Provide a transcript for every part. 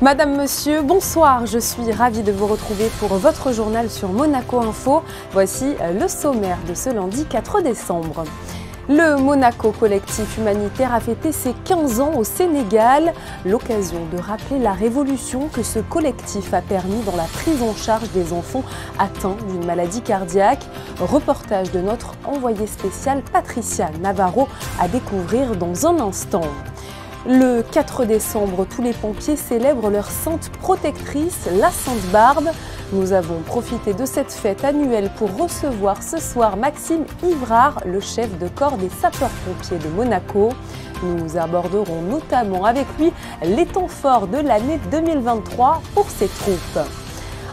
Madame, Monsieur, bonsoir, je suis ravie de vous retrouver pour votre journal sur Monaco Info. Voici le sommaire de ce lundi 4 décembre. Le Monaco Collectif Humanitaire a fêté ses 15 ans au Sénégal, l'occasion de rappeler la révolution que ce collectif a permis dans la prise en charge des enfants atteints d'une maladie cardiaque. Reportage de notre envoyée spéciale Patricia Navarro à découvrir dans un instant. Le 4 décembre, tous les pompiers célèbrent leur sainte protectrice, la Sainte Barbe. Nous avons profité de cette fête annuelle pour recevoir ce soir Maxime Ivrard, le chef de corps des sapeurs-pompiers de Monaco. Nous aborderons notamment avec lui les temps forts de l'année 2023 pour ses troupes.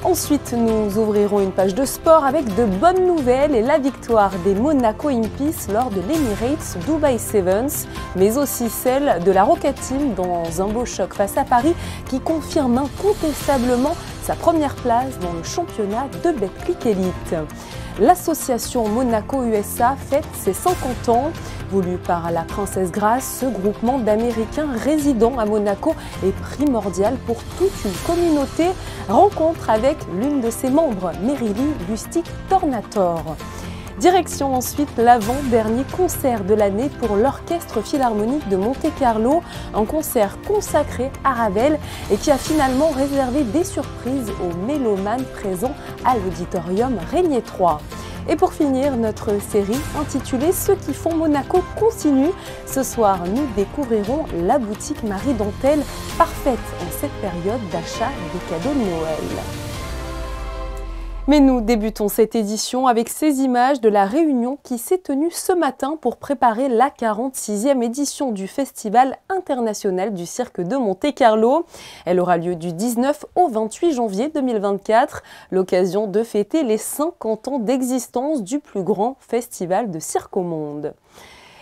Ensuite, nous ouvrirons une page de sport avec de bonnes nouvelles et la victoire des Monaco Impis lors de l'Emirates Dubai Sevens, mais aussi celle de la Rocket Team dans un beau choc face à Paris qui confirme incontestablement sa première place dans le championnat de Betclic Elite. L'association Monaco-USA fête ses 50 ans. Voulu par la princesse Grace, ce groupement d'Américains résidant à Monaco est primordial pour toute une communauté. Rencontre avec l'une de ses membres, Merily Lustig-Tornator. Direction ensuite l'avant-dernier concert de l'année pour l'Orchestre Philharmonique de Monte-Carlo, un concert consacré à Ravel et qui a finalement réservé des surprises aux mélomanes présents à l'auditorium Régnier 3. Et pour finir, notre série intitulée « Ceux qui font Monaco continue ». Ce soir, nous découvrirons la boutique Marie Dentelle, parfaite en cette période d'achat des cadeaux de Noël. Mais nous débutons cette édition avec ces images de la réunion qui s'est tenue ce matin pour préparer la 46e édition du Festival international du cirque de Monte-Carlo. Elle aura lieu du 19 au 28 janvier 2024, l'occasion de fêter les 50 ans d'existence du plus grand festival de cirque au monde.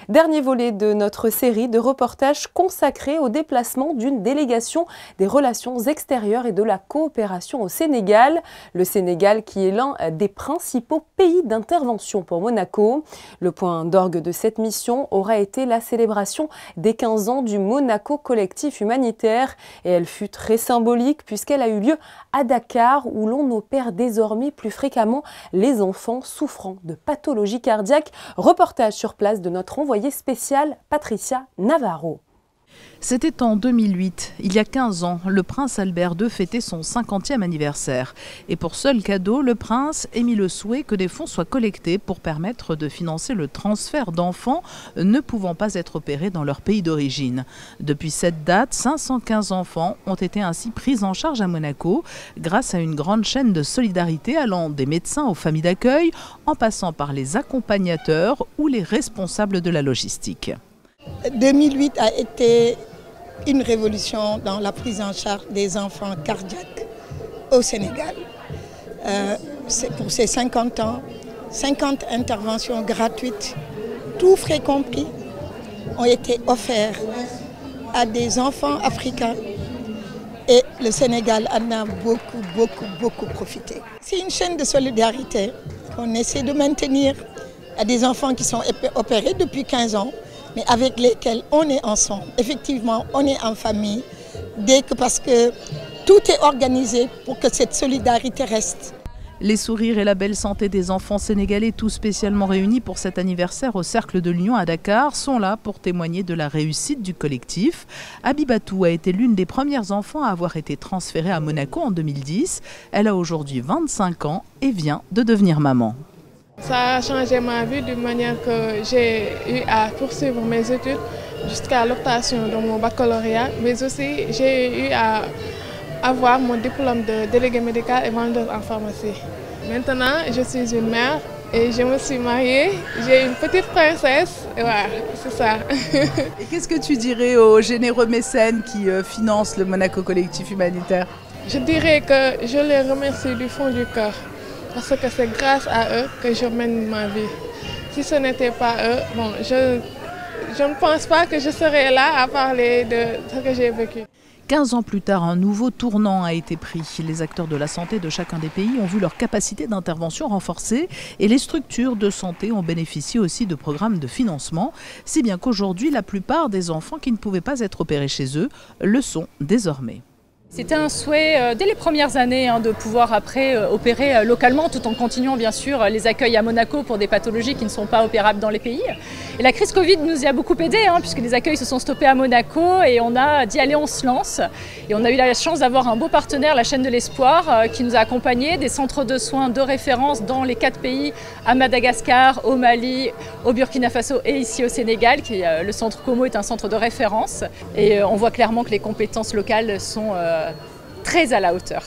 Dernier volet de notre série de reportages consacrés au déplacement d'une délégation des relations extérieures et de la coopération au Sénégal. Le Sénégal qui est l'un des principaux pays d'intervention pour Monaco. Le point d'orgue de cette mission aura été la célébration des 15 ans du Monaco Collectif Humanitaire. Et elle fut très symbolique puisqu'elle a eu lieu à Dakar où l'on opère désormais plus fréquemment les enfants souffrant de pathologies cardiaques. Reportage sur place de notre envoyée spéciale Patricia Navarro. C'était en 2008, il y a 15 ans, le prince Albert II fêtait son 50e anniversaire. Et pour seul cadeau, le prince émit le souhait que des fonds soient collectés pour permettre de financer le transfert d'enfants ne pouvant pas être opérés dans leur pays d'origine. Depuis cette date, 515 enfants ont été ainsi pris en charge à Monaco grâce à une grande chaîne de solidarité allant des médecins aux familles d'accueil en passant par les accompagnateurs ou les responsables de la logistique. 2008 a été une révolution dans la prise en charge des enfants cardiaques au Sénégal. Pour ces 50 ans, 50 interventions gratuites, tout frais compris, ont été offerts à des enfants africains et le Sénégal en a beaucoup profité. C'est une chaîne de solidarité qu'on essaie de maintenir à des enfants qui sont opérés depuis 15 ans. Mais avec lesquels on est ensemble. Effectivement, on est en famille, parce que tout est organisé pour que cette solidarité reste. Les sourires et la belle santé des enfants sénégalais, tout spécialement réunis pour cet anniversaire au Cercle de Lion à Dakar, sont là pour témoigner de la réussite du collectif. Abibatou a été l'une des premières enfants à avoir été transférée à Monaco en 2010. Elle a aujourd'hui 25 ans et vient de devenir maman. Ça a changé ma vie d'une manière que j'ai eu à poursuivre mes études jusqu'à l'obtention de mon baccalauréat, mais aussi j'ai eu à avoir mon diplôme de délégué médical et vendeur en pharmacie. Maintenant, je suis une mère et je me suis mariée. J'ai une petite princesse, et voilà, c'est ça. Et qu'est-ce que tu dirais aux généreux mécènes qui financent le Monaco Collectif Humanitaire? Je dirais que je les remercie du fond du cœur. Parce que c'est grâce à eux que je mène ma vie. Si ce n'était pas eux, bon, je ne pense pas que je serais là à parler de ce que j'ai vécu. 15 ans plus tard, un nouveau tournant a été pris. Les acteurs de la santé de chacun des pays ont vu leur capacité d'intervention renforcée et les structures de santé ont bénéficié aussi de programmes de financement, si bien qu'aujourd'hui, la plupart des enfants qui ne pouvaient pas être opérés chez eux le sont désormais. C'était un souhait dès les premières années de pouvoir après opérer localement tout en continuant bien sûr les accueils à Monaco pour des pathologies qui ne sont pas opérables dans les pays. Et la crise Covid nous y a beaucoup aidé puisque les accueils se sont stoppés à Monaco et on a dit allez on se lance. Et on a eu la chance d'avoir un beau partenaire, la chaîne de l'Espoir, qui nous a accompagnés, des centres de soins de référence dans les 4 pays, à Madagascar, au Mali, au Burkina Faso et ici au Sénégal, qui le centre Como est un centre de référence. Et on voit clairement que les compétences locales sont très à la hauteur.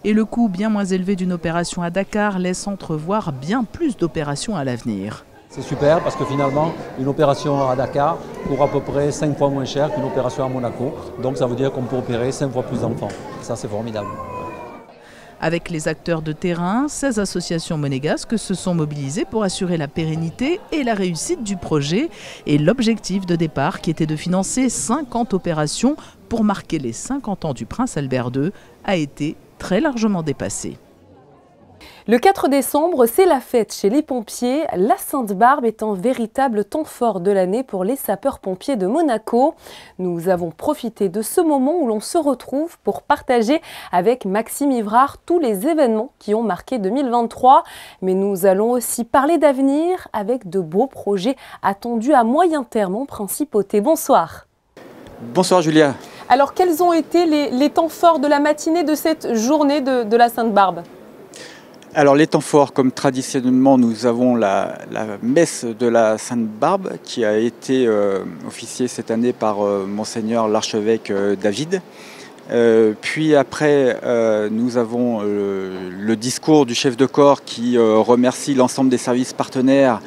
Et le coût bien moins élevé d'une opération à Dakar laisse entrevoir bien plus d'opérations à l'avenir. C'est super parce que finalement, une opération à Dakar coûte à peu près 5 fois moins cher qu'une opération à Monaco. Donc ça veut dire qu'on peut opérer 5 fois plus d'enfants. Ça, c'est formidable. Avec les acteurs de terrain, 16 associations monégasques se sont mobilisées pour assurer la pérennité et la réussite du projet. Et l'objectif de départ, qui était de financer 50 opérations pour marquer les 50 ans du prince Albert II, a été très largement dépassé. Le 4 décembre, c'est la fête chez les pompiers. La Sainte-Barbe est un véritable temps fort de l'année pour les sapeurs-pompiers de Monaco. Nous avons profité de ce moment où l'on se retrouve pour partager avec Maxime Ivrard tous les événements qui ont marqué 2023. Mais nous allons aussi parler d'avenir avec de beaux projets attendus à moyen terme en principauté. Bonsoir. Bonsoir Julia. Alors quels ont été les temps forts de la matinée de cette journée de la Sainte-Barbe ? Alors les temps forts, comme traditionnellement nous avons la messe de la Sainte-Barbe qui a été officiée cette année par Monseigneur l'archevêque David. Puis après nous avons le discours du chef de corps qui remercie l'ensemble des services partenaires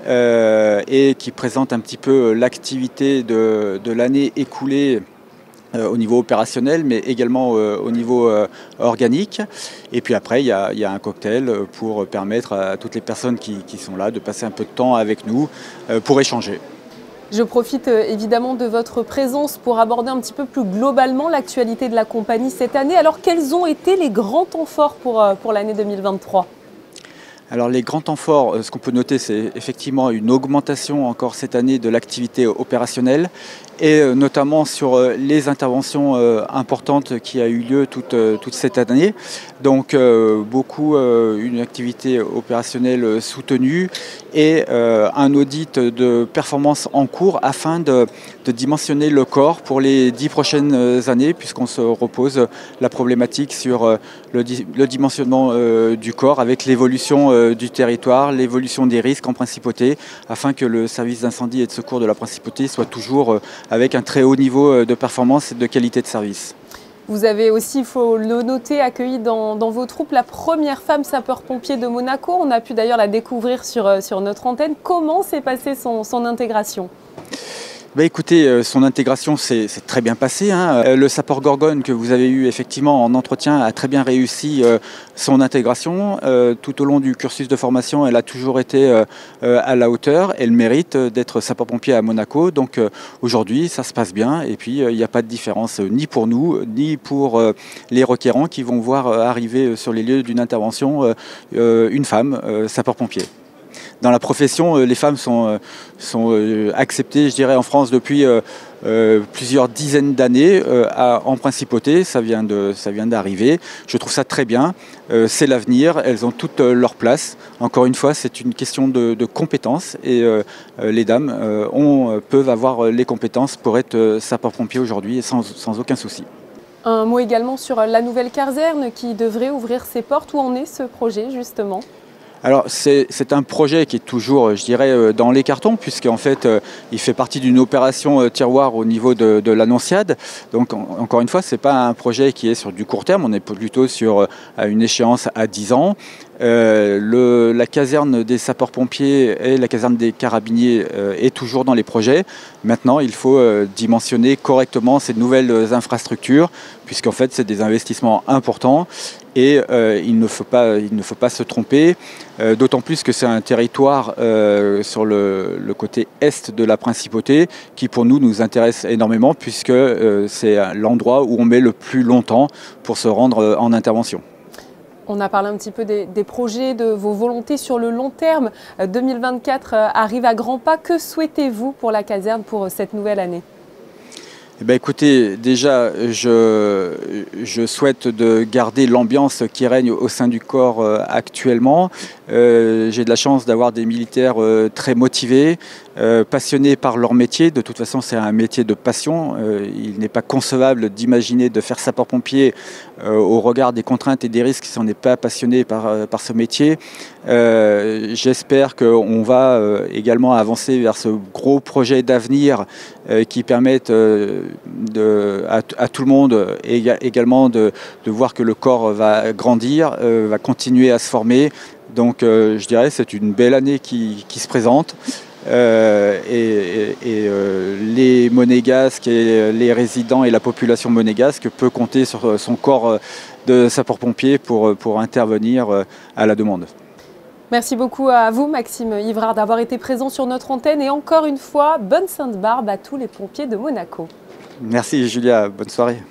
et qui présente un petit peu l'activité de l'année écoulée au niveau opérationnel, mais également au niveau organique. Et puis après, il y a un cocktail pour permettre à toutes les personnes qui sont là de passer un peu de temps avec nous pour échanger. Je profite évidemment de votre présence pour aborder un petit peu plus globalement l'actualité de la compagnie cette année. Alors, quels ont été les grands temps forts pour l'année 2023 ? Alors les grands temps forts, ce qu'on peut noter, c'est effectivement une augmentation encore cette année de l'activité opérationnelle et notamment sur les interventions importantes qui a eu lieu toute cette année. Donc beaucoup une activité opérationnelle soutenue et un audit de performance en cours afin de dimensionner le corps pour les 10 prochaines années, puisqu'on se repose la problématique sur le dimensionnement du corps avec l'évolution du territoire, l'évolution des risques en principauté, afin que le service d'incendie et de secours de la principauté soit toujours avec un très haut niveau de performance et de qualité de service. Vous avez aussi, il faut le noter, accueilli dans vos troupes la première femme sapeur-pompier de Monaco. On a pu d'ailleurs la découvrir sur notre antenne. Comment s'est passée son intégration ? Écoutez, son intégration s'est très bien passée. Le sapeur Gorgone que vous avez eu effectivement en entretien a très bien réussi son intégration. Tout au long du cursus de formation, elle a toujours été à la hauteur. Elle mérite d'être sapeur-pompier à Monaco. Donc aujourd'hui, ça se passe bien. Et puis, il n'y a pas de différence ni pour nous, ni pour les requérants qui vont voir arriver sur les lieux d'une intervention une femme sapeur-pompier. Dans la profession, les femmes sont acceptées, je dirais, en France depuis plusieurs dizaines d'années en principauté. Ça vient d'arriver. Je trouve ça très bien. C'est l'avenir. Elles ont toutes leur place. Encore une fois, c'est une question de compétences et les dames peuvent avoir les compétences pour être sapeurs-pompiers aujourd'hui sans aucun souci. Un mot également sur la nouvelle caserne qui devrait ouvrir ses portes. Où en est ce projet justement ? Alors c'est un projet qui est toujours, je dirais, dans les cartons, puisqu'en fait il fait partie d'une opération tiroir au niveau de l'Annonciade. Donc encore une fois, ce n'est pas un projet qui est sur du court terme, on est plutôt sur une échéance à 10 ans. La caserne des sapeurs-pompiers et la caserne des carabiniers est toujours dans les projets. Maintenant, il faut dimensionner correctement ces nouvelles infrastructures, puisqu'en fait, c'est des investissements importants et il ne faut pas se tromper, d'autant plus que c'est un territoire sur le côté est de la principauté qui, pour nous intéresse énormément, puisque c'est l'endroit où on met le plus longtemps pour se rendre en intervention. On a parlé un petit peu des projets, de vos volontés sur le long terme. 2024 arrive à grands pas. Que souhaitez-vous pour la caserne pour cette nouvelle année ? Eh bien, écoutez, déjà, je souhaite de garder l'ambiance qui règne au sein du corps actuellement. J'ai de la chance d'avoir des militaires très motivés, passionnés par leur métier. De toute façon, c'est un métier de passion. Il n'est pas concevable d'imaginer de faire sapeur-pompier au regard des contraintes et des risques si on n'est pas passionné par ce métier. J'espère qu'on va également avancer vers ce gros projet d'avenir qui permette à tout le monde également de voir que le corps va grandir, va continuer à se former. Donc je dirais que c'est une belle année qui se présente. Les monégasques et les résidents et la population monégasque peut compter sur son corps de sapeurs-pompiers pour intervenir à la demande. Merci beaucoup à vous, Maxime Ivrard, d'avoir été présent sur notre antenne. Et encore une fois, bonne Sainte-Barbe à tous les pompiers de Monaco. Merci Julia, bonne soirée.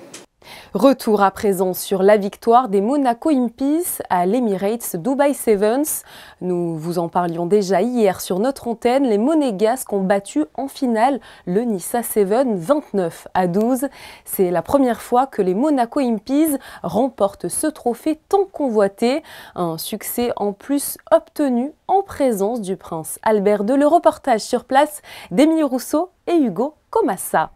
Retour à présent sur la victoire des Monaco Impies à l'Emirates Dubai Sevens. Nous vous en parlions déjà hier sur notre antenne. Les Monégasques ont battu en finale le Nissa Seven 29-12. C'est la première fois que les Monaco Impies remportent ce trophée tant convoité. Un succès en plus obtenu en présence du prince Albert II. Le reportage sur place d'Émilie Rousseau et Hugo Comassa.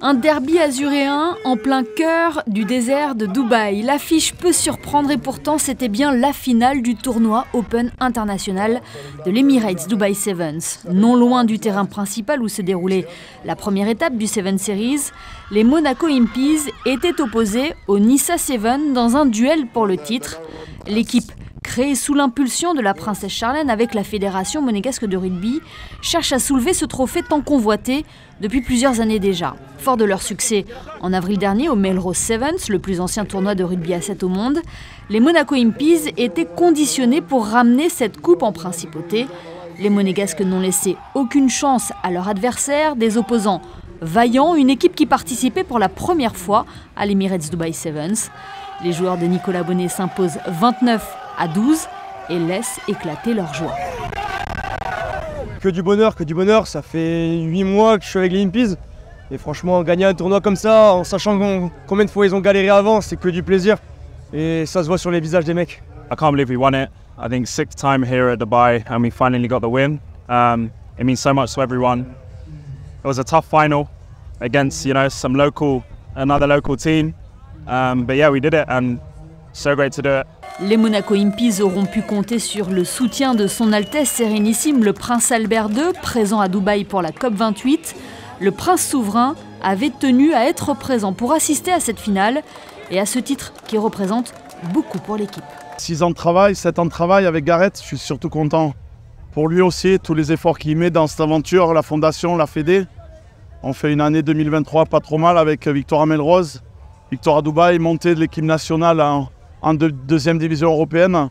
Un derby azuréen en plein cœur du désert de Dubaï. L'affiche peut surprendre et pourtant c'était bien la finale du tournoi Open International de l'Emirates Dubai Sevens. Non loin du terrain principal où se déroulait la première étape du Seven Series, les Monaco Impies étaient opposés au Nissa Seven dans un duel pour le titre. L'équipe, créée sous l'impulsion de la princesse Charlène avec la Fédération monégasque de rugby, cherche à soulever ce trophée tant convoité depuis plusieurs années déjà. Fort de leur succès en avril dernier au Melrose Sevens, le plus ancien tournoi de rugby à 7 au monde, les Monaco Impies étaient conditionnés pour ramener cette coupe en principauté. Les Monégasques n'ont laissé aucune chance à leur adversaire, des opposants vaillants, une équipe qui participait pour la première fois à l'Emirates Dubai Sevens. Les joueurs de Nicolas Bonnet s'imposent 29-12 et laissent éclater leur joie. Que du bonheur, ça fait 8 mois que je suis avec les Impies. Et franchement, gagner un tournoi comme ça, en sachant combien de fois ils ont galéré avant, c'est que du plaisir. Et ça se voit sur les visages des mecs. I can't believe we won it. I think 6th time here at Dubai and we finally got the win. It means so much to everyone. It was a tough final against, another local team. But yeah, we did it and so great to do it. Les Monaco Impies auront pu compter sur le soutien de son Altesse Sérénissime, le prince Albert II, présent à Dubaï pour la COP28. Le prince souverain avait tenu à être présent pour assister à cette finale et à ce titre qui représente beaucoup pour l'équipe. 6 ans de travail, 7 ans de travail avec Gareth, je suis surtout content pour lui aussi, tous les efforts qu'il met dans cette aventure, la fondation, la Fédé. On fait une année 2023 pas trop mal avec victoire à Melrose, victoire à Dubaï, montée de l'équipe nationale en deuxième division européenne.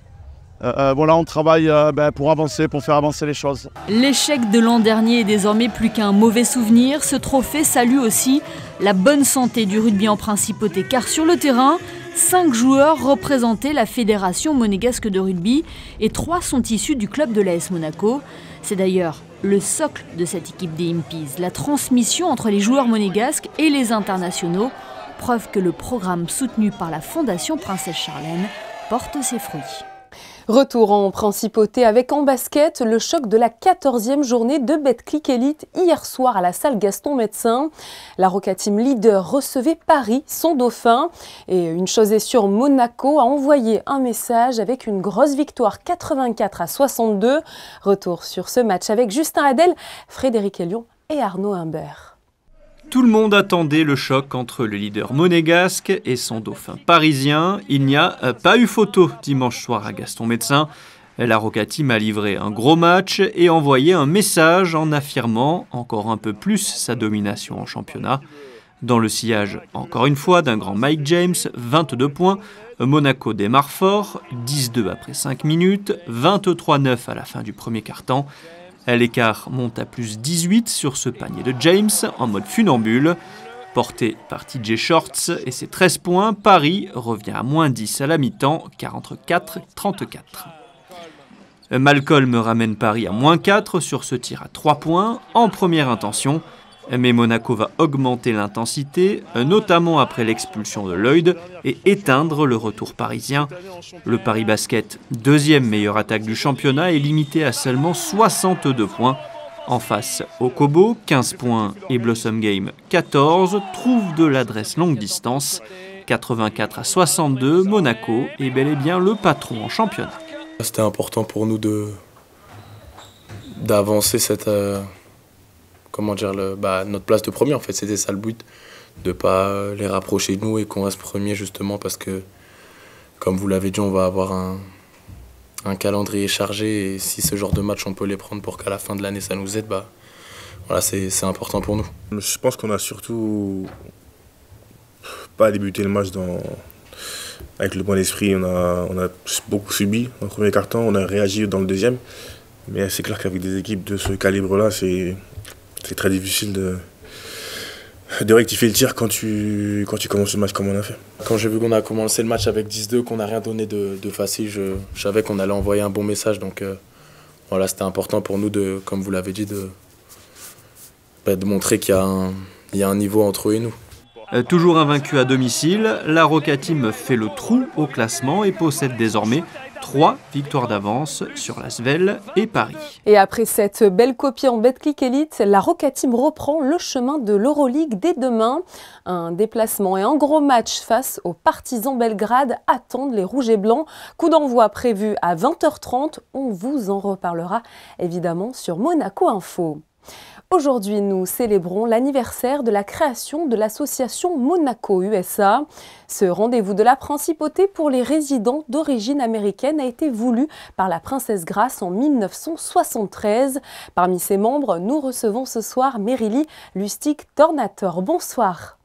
Voilà, on travaille pour avancer, pour faire avancer les choses. L'échec de l'an dernier est désormais plus qu'un mauvais souvenir. Ce trophée salue aussi la bonne santé du rugby en principauté, car sur le terrain, 5 joueurs représentaient la Fédération monégasque de rugby et 3 sont issus du club de l'AS Monaco. C'est d'ailleurs le socle de cette équipe des Impies, la transmission entre les joueurs monégasques et les internationaux, preuve que le programme soutenu par la Fondation Princesse Charlène porte ses fruits. Retour en principauté avec en basket le choc de la 14e journée de Betclic Elite hier soir à la salle Gaston Médecin. La Roca Team leader recevait Paris, son dauphin. Et une chose est sûre, Monaco a envoyé un message avec une grosse victoire 84-62. Retour sur ce match avec Justin Hadel, Frédéric Elion et Arnaud Humbert. Tout le monde attendait le choc entre le leader monégasque et son dauphin parisien. Il n'y a pas eu photo dimanche soir à Gaston Médecin. La Roca Team a livré un gros match et envoyé un message en affirmant encore un peu plus sa domination en championnat. Dans le sillage, encore une fois, d'un grand Mike James, 22 points. Monaco démarre fort, 10-2 après 5 minutes, 23-9 à la fin du premier quart-temps. L'écart monte à plus 18 sur ce panier de James en mode funambule. Porté par TJ Shorts et ses 13 points, Paris revient à moins 10 à la mi-temps, 44-34. Malcolm ramène Paris à moins 4 sur ce tir à 3 points en première intention. Mais Monaco va augmenter l'intensité, notamment après l'expulsion de Lloyd, et éteindre le retour parisien. Le Paris Basket, deuxième meilleure attaque du championnat, est limité à seulement 62 points. En face, Okobo, 15 points, et Blossom Game, 14, trouvent de l'adresse longue distance. 84 à 62, Monaco est bel et bien le patron en championnat. C'était important pour nous d'avancer notre place de premier. En fait, c'était ça le but, de ne pas les rapprocher de nous et qu'on reste premier justement parce que, comme vous l'avez dit, on va avoir un calendrier chargé et si ce genre de match on peut les prendre pour qu'à la fin de l'année ça nous aide, voilà, c'est important pour nous. Je pense qu'on a surtout pas débuté le match avec le bon esprit. On a beaucoup subi dans le premier quart-temps, on a réagi dans le deuxième. Mais c'est clair qu'avec des équipes de ce calibre-là, c'est très difficile de rectifier le tir quand tu commences le match comme on a fait. Quand j'ai vu qu'on a commencé le match avec 10-2, qu'on n'a rien donné de facile, je savais qu'on allait envoyer un bon message. Donc voilà, c'était important pour nous, comme vous l'avez dit, de montrer qu'il y a un niveau entre eux et nous. Toujours invaincu à domicile, la Roca Team fait le trou au classement et possède désormais 3 victoires d'avance sur l'Asvel et Paris. Et après cette belle copie en Betclic Elite, la Roca Team reprend le chemin de l'Euroleague dès demain. Un déplacement et un gros match face aux Partizan Belgrade attendent les Rouges et Blancs. Coup d'envoi prévu à 20h30. On vous en reparlera évidemment sur Monaco Info. Aujourd'hui, nous célébrons l'anniversaire de la création de l'association Monaco-USA. Ce rendez-vous de la principauté pour les résidents d'origine américaine a été voulu par la princesse Grace en 1973. Parmi ses membres, nous recevons ce soir Merily Lustig-Tornator. Bonsoir.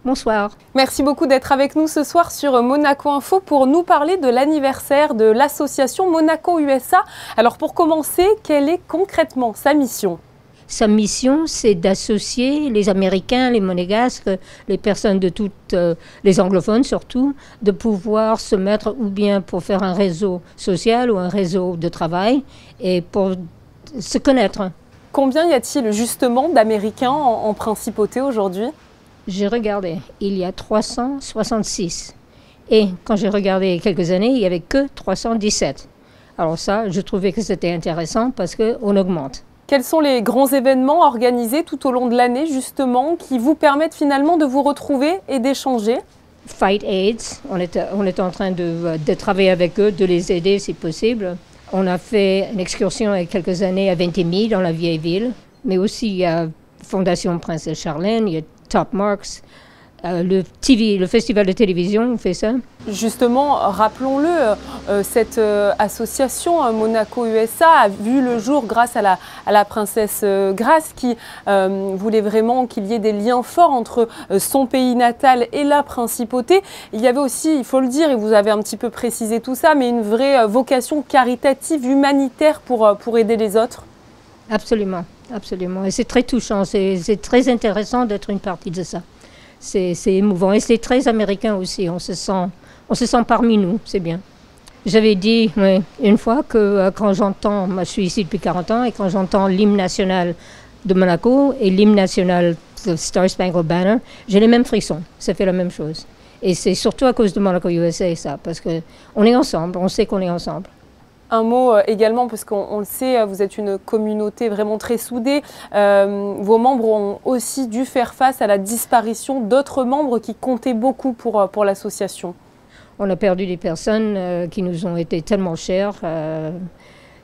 Bonsoir. Merci beaucoup d'être avec nous ce soir sur Monaco Info pour nous parler de l'anniversaire de l'association Monaco-USA. Alors pour commencer, quelle est concrètement sa mission ? Sa mission, c'est d'associer les Américains, les Monégasques, les personnes de toutes, les anglophones surtout, de pouvoir se mettre ou bien pour faire un réseau social ou un réseau de travail et pour se connaître. Combien y a-t-il justement d'Américains en principauté aujourd'hui ? J'ai regardé, il y a 366. Et quand j'ai regardé il y a quelques années, il n'y avait que 317. Alors ça, je trouvais que c'était intéressant parce qu'on augmente. Quels sont les grands événements organisés tout au long de l'année, justement, qui vous permettent finalement de vous retrouver et d'échanger ? Fight AIDS, on est en train de travailler avec eux, de les aider si possible. On a fait une excursion il y a quelques années à Ventimille, dans la vieille ville. Mais aussi, il y a Fondation Princesse Charlène, il y a Top Marks, le festival de télévision, on fait ça. Justement, rappelons-le, cette association Monaco-USA a vu le jour grâce à la princesse Grace qui voulait vraiment qu'il y ait des liens forts entre son pays natal et la principauté. Il y avait aussi, il faut le dire, et vous avez un petit peu précisé tout ça, mais une vraie vocation caritative, humanitaire pour aider les autres. Absolument, absolument. Et c'est très touchant, c'est très intéressant d'être une partie de ça. C'est émouvant et c'est très américain aussi, on se sent parmi nous, c'est bien. J'avais dit une fois que quand j'entends, moi je suis ici depuis 40 ans, et quand j'entends l'hymne national de Monaco et l'hymne national de Star Spangled Banner, j'ai les mêmes frissons, ça fait la même chose. Et c'est surtout à cause de Monaco USA ça, parce qu'on est ensemble, on sait qu'on est ensemble. Un mot également, parce qu'on le sait, vous êtes une communauté vraiment très soudée. Vos membres ont aussi dû faire face à la disparition d'autres membres qui comptaient beaucoup pour l'association. On a perdu des personnes qui nous ont été tellement chères.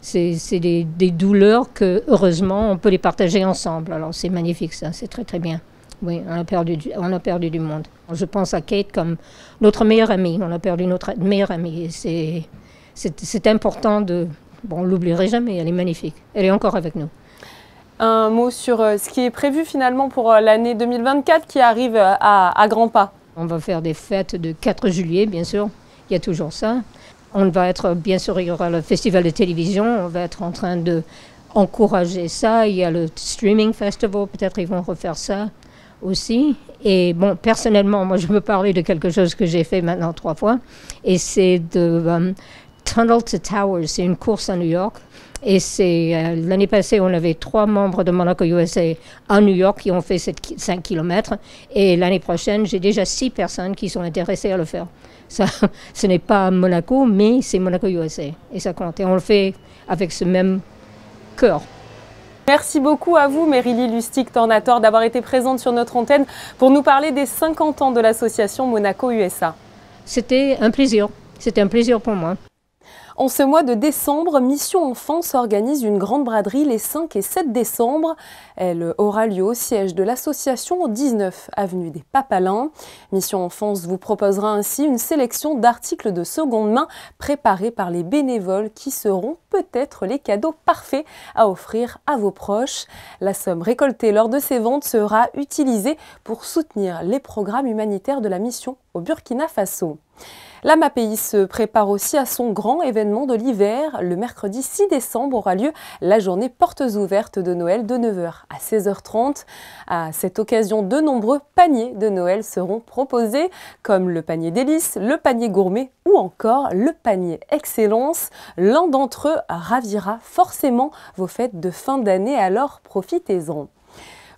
C'est des douleurs que, heureusement, on peut les partager ensemble. Alors c'est magnifique ça, c'est très très bien. Oui, on a perdu du monde. Je pense à Kate comme notre meilleure amie. On a perdu notre meilleure amie. C'est important on ne l'oublierait jamais, elle est magnifique. Elle est encore avec nous. Un mot sur ce qui est prévu finalement pour l'année 2024 qui arrive à grands pas. On va faire des fêtes de 4 juillet, bien sûr. Il y a toujours ça. On va être, bien sûr, il y aura le festival de télévision. On va être en train d'encourager ça. Il y a le Streaming Festival, peut-être ils vont refaire ça aussi. Et bon, personnellement, moi, je veux parler de quelque chose que j'ai fait maintenant 3 fois. Et c'est de Tunnel to Towers. C'est une course à New York. Et l'année passée, on avait 3 membres de Monaco USA à New York qui ont fait 5 km. Et l'année prochaine, j'ai déjà 6 personnes qui sont intéressées à le faire. Ça, ce n'est pas Monaco, mais c'est Monaco USA. Et ça compte. Et on le fait avec ce même cœur. Merci beaucoup à vous, Merily Lustig-Tornator, d'avoir été présente sur notre antenne pour nous parler des 50 ans de l'association Monaco USA. C'était un plaisir. C'était un plaisir pour moi. En ce mois de décembre, Mission Enfance organise une grande braderie les 5 et 7 décembre. Elle aura lieu au siège de l'association 19 avenue des Papalins. Mission Enfance vous proposera ainsi une sélection d'articles de seconde main préparés par les bénévoles qui seront peut-être les cadeaux parfaits à offrir à vos proches. La somme récoltée lors de ces ventes sera utilisée pour soutenir les programmes humanitaires de la mission au Burkina Faso. La MAPI se prépare aussi à son grand événement de l'hiver. Le mercredi 6 décembre aura lieu la journée portes ouvertes de Noël de 9h à 16h30. À cette occasion, de nombreux paniers de Noël seront proposés, comme le panier délices, le panier gourmet ou encore le panier excellence. L'un d'entre eux ravira forcément vos fêtes de fin d'année, alors profitez-en.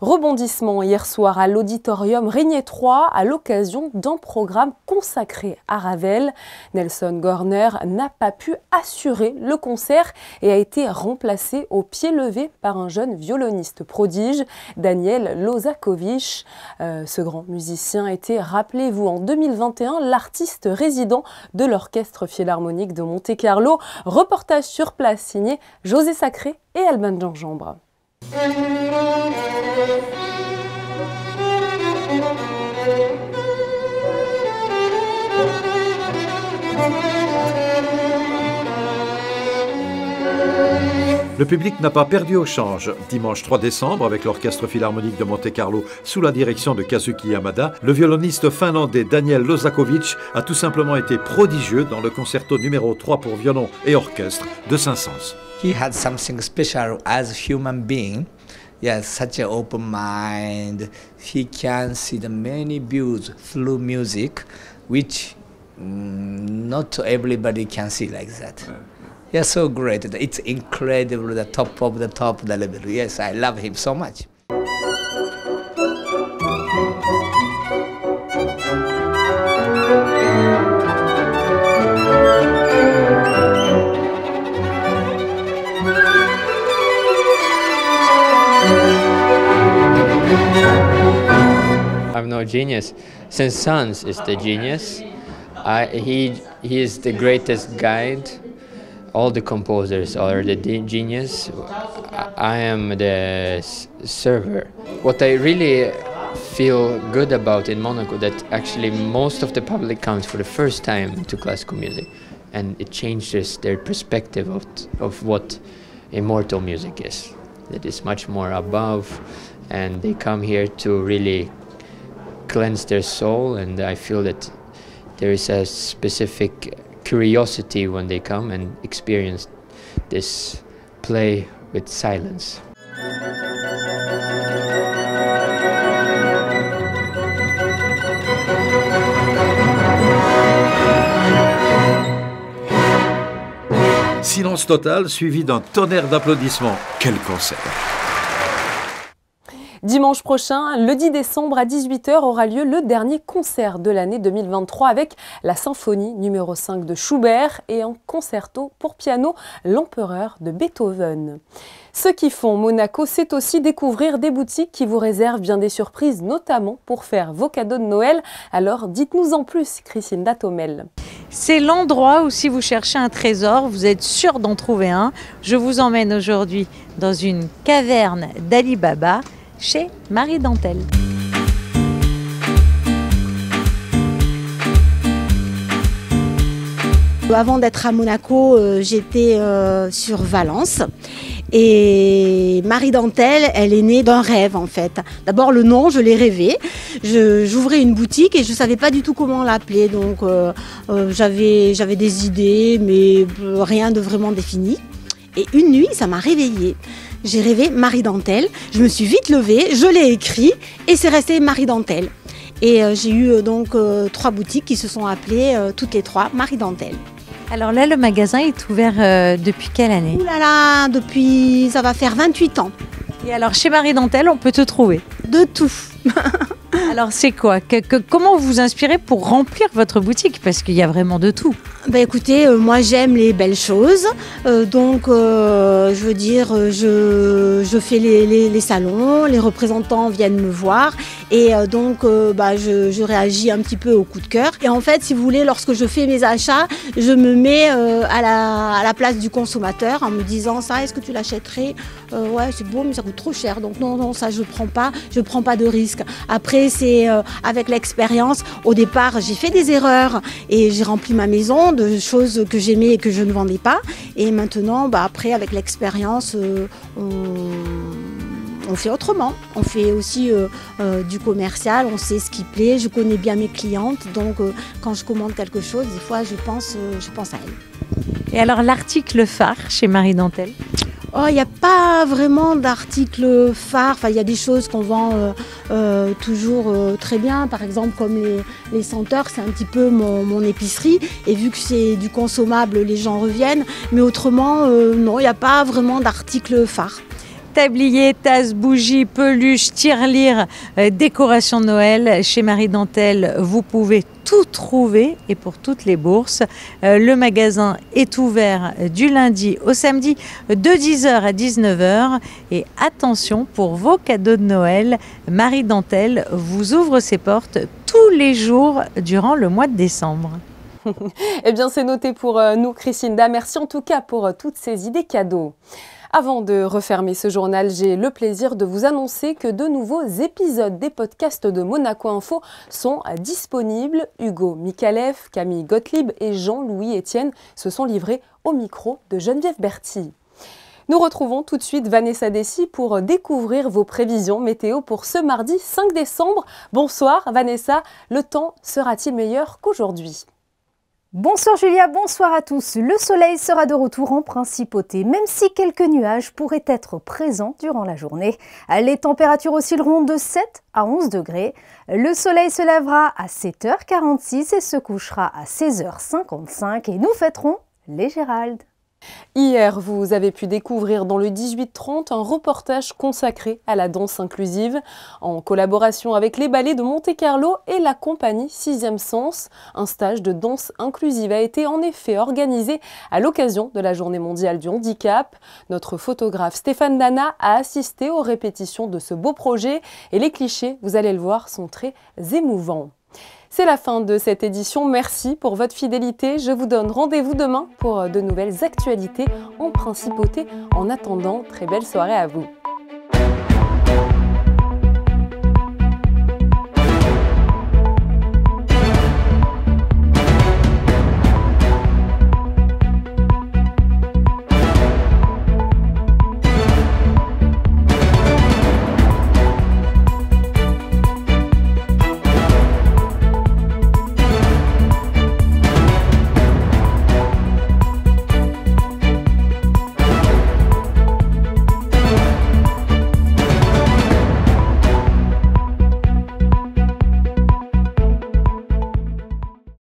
Rebondissement hier soir à l'auditorium Régnier 3 à l'occasion d'un programme consacré à Ravel. Nelson Gorner n'a pas pu assurer le concert et a été remplacé au pied levé par un jeune violoniste prodige, Daniel Lozakovich. Ce grand musicien était, rappelez-vous, en 2021, l'artiste résident de l'Orchestre Philharmonique de Monte-Carlo. Reportage sur place signé José Sacré et Alban Gingembre. Le public n'a pas perdu au change. Dimanche 3 décembre, avec l'Orchestre Philharmonique de Monte-Carlo sous la direction de Kazuki Yamada, le violoniste finlandais Daniel Lozakovich a tout simplement été prodigieux dans le concerto numéro 3 pour violon et orchestre de Saint-Saëns. He had something special as a human being. Yes, such an open mind. He can see the many views through music, which not everybody can see like that. Yeah, so great. It's incredible, the top of the level. Yes, I love him so much. I'm no genius. Saint-Saëns is the genius. He is the greatest guide. All the composers are the genius. I am the server. What I really feel good about in Monaco that actually most of the public comes for the first time to classical music, and it changes their perspective of what immortal music is. That is much more above, and they come here to really cleanse their soul, and I feel that there is a specific curiosity when they come and experience this play with silence. Silence total suivi d'un tonnerre d'applaudissements. Quel concert! Dimanche prochain, le 10 décembre à 18h, aura lieu le dernier concert de l'année 2023 avec la symphonie numéro 5 de Schubert et un concerto pour piano, l'Empereur de Beethoven. Ceux qui font Monaco, c'est aussi découvrir des boutiques qui vous réservent bien des surprises, notamment pour faire vos cadeaux de Noël. Alors dites-nous en plus, Christine Datomel. C'est l'endroit où si vous cherchez un trésor, vous êtes sûr d'en trouver un. Je vous emmène aujourd'hui dans une caverne d'Ali Baba, chez Marie Dentelle. Avant d'être à Monaco, j'étais sur Valence. Et Marie Dentelle, elle est née d'un rêve en fait. D'abord le nom, je l'ai rêvé. J'ouvrais une boutique et je ne savais pas du tout comment l'appeler. Donc j'avais des idées, mais rien de vraiment défini. Et une nuit, ça m'a réveillée. J'ai rêvé Marie Dentelle, je me suis vite levée, je l'ai écrit et c'est resté Marie Dentelle. Et j'ai eu donc 3 boutiques qui se sont appelées toutes les 3 Marie Dentelle. Alors là, le magasin est ouvert depuis quelle année? Ouh là là, depuis, ça va faire 28 ans. Et alors, chez Marie Dentelle, on peut te trouver? De tout. Alors, c'est quoi? Comment vous vous inspirez pour remplir votre boutique? Parce qu'il y a vraiment de tout. Bah écoutez, moi j'aime les belles choses, donc je veux dire, je fais les salons, les représentants viennent me voir et donc je réagis un petit peu au coup de cœur. Et en fait, si vous voulez, lorsque je fais mes achats, je me mets à la place du consommateur en me disant ça, est-ce que tu l'achèterais? Ouais, c'est beau, mais ça coûte trop cher, donc non, ça je prends pas de risque. Après, c'est avec l'expérience. Au départ, j'ai fait des erreurs et j'ai rempli ma maison de choses que j'aimais et que je ne vendais pas. Et maintenant, après, avec l'expérience, on fait autrement. On fait aussi du commercial, on sait ce qui plaît. Je connais bien mes clientes, donc quand je commande quelque chose, des fois, je pense à elles. Et alors, l'article phare chez Marie Dentelle? Oh, il n'y a pas vraiment d'article phare. Enfin, il y a des choses qu'on vend toujours très bien. Par exemple, comme les senteurs, c'est un petit peu mon épicerie. Et vu que c'est du consommable, les gens reviennent. Mais autrement, non, il n'y a pas vraiment d'article phare. Tablier, tasses, bougies, peluches, tirelire, décoration de Noël. Chez Marie Dentelle, vous pouvez tout trouver et pour toutes les bourses. Le magasin est ouvert du lundi au samedi de 10h à 19h. Et attention, pour vos cadeaux de Noël, Marie Dentelle vous ouvre ses portes tous les jours durant le mois de décembre. Eh bien, c'est noté pour nous, Christinda. Merci en tout cas pour toutes ces idées cadeaux. Avant de refermer ce journal, j'ai le plaisir de vous annoncer que de nouveaux épisodes des podcasts de Monaco Info sont disponibles. Hugo Mikalev, Camille Gottlieb et Jean-Louis Etienne se sont livrés au micro de Geneviève Berthy. Nous retrouvons tout de suite Vanessa Dessy pour découvrir vos prévisions météo pour ce mardi 5 décembre. Bonsoir Vanessa, le temps sera-t-il meilleur qu'aujourd'hui ? Bonsoir Julia, bonsoir à tous. Le soleil sera de retour en principauté, même si quelques nuages pourraient être présents durant la journée. Les températures oscilleront de 7 à 11 degrés. Le soleil se lèvera à 7h46 et se couchera à 16h55 et nous fêterons les Géraldes. Hier, vous avez pu découvrir dans le 18-30 un reportage consacré à la danse inclusive en collaboration avec les ballets de Monte-Carlo et la compagnie 6e Sens. Un stage de danse inclusive a été en effet organisé à l'occasion de la Journée mondiale du handicap. Notre photographe Stéphane Dana a assisté aux répétitions de ce beau projet et les clichés, vous allez le voir, sont très émouvants. C'est la fin de cette édition, merci pour votre fidélité. Je vous donne rendez-vous demain pour de nouvelles actualités en principauté. En attendant, très belle soirée à vous.